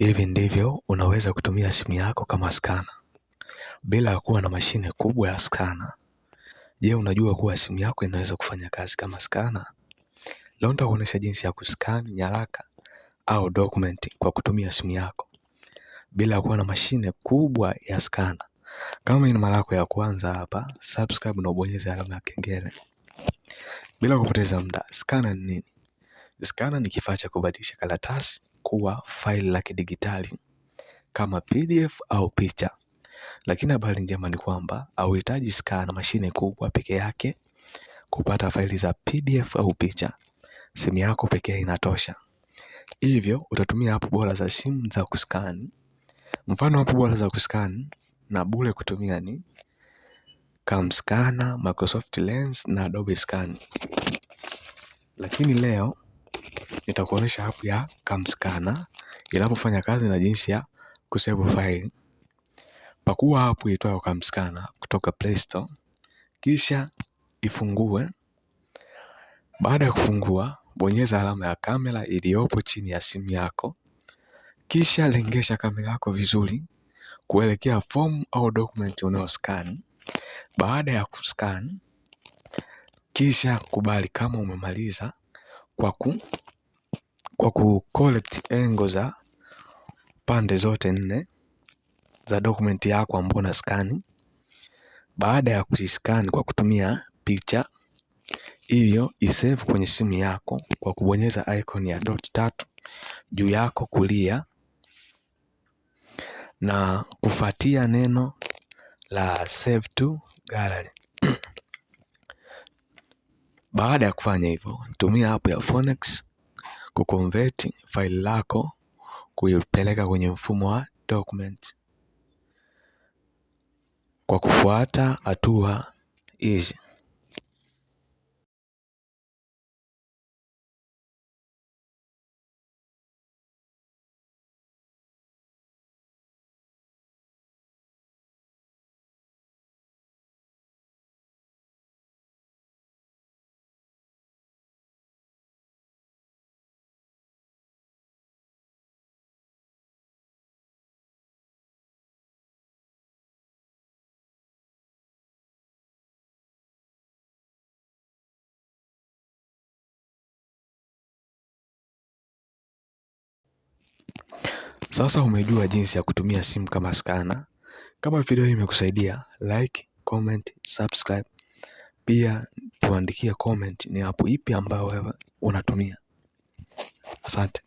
Hivi ndivyo unaweza kutumia simu yako kama skana bila kuwa na mashine kubwa ya skana. Je, unajua kuwa simu yako inaweza kufanya kazi kama skana? Leo nitakuonyesha jinsi ya kuskani nyaraka au document kwa kutumia simu yako bila kuwa na mashine kubwa ya skana. Kama ni mara yako ya kwanza hapa, subscribe na ubonyeze alama ya kengele. Bila kupoteza muda, skana ni nini? Skana ni kifaa cha kubadilisha karatasi kuwa faili la kidigitali kama PDF au picha. Lakini habari njema ni kwamba hauhitaji skana mashine kubwa peke yake kupata faili za PDF au picha. Simu yako pekee inatosha. Hivyo utatumia app bora za simu za kuskani. Mfano app bora za kuskani na bure kutumia ni Camscanner, Microsoft Lens na Adobe Scan. Lakini leo nitakuonyesha app ya Camscanner inapofanya kazi na jinsi ya kusave file. Pakua app iitwayo Camscanner kutoka Play Store, kisha ifungue. Baada ya kufungua, bonyeza alama ya kamera iliyopo chini ya simu yako, kisha lengesha kamera yako vizuri kuelekea form au document unayoscan. Baada ya kuscan, kisha kubali kama umemaliza kwa collect angle za pande zote 4 za document yako ambayo una scan. Baada ya kuscan kwa kutumia picha, hivyo isave kwenye simu yako kwa kubonyeza icon ya dot 3 juu yako kulia na kufuatia neno la save to gallery. Baada ya kufanya hivyo, tumia app ya Phoenix kuconvert file lako kuipeleka kwenye mfumo wa document kwa kufuata hatua hizi. Sasa umejua jinsi ya kutumia simu kama skana. Kama video hii imekusaidia, like, comment, subscribe. Pia tuandikie comment ni app ipi ambayo wewe unatumia. Asante.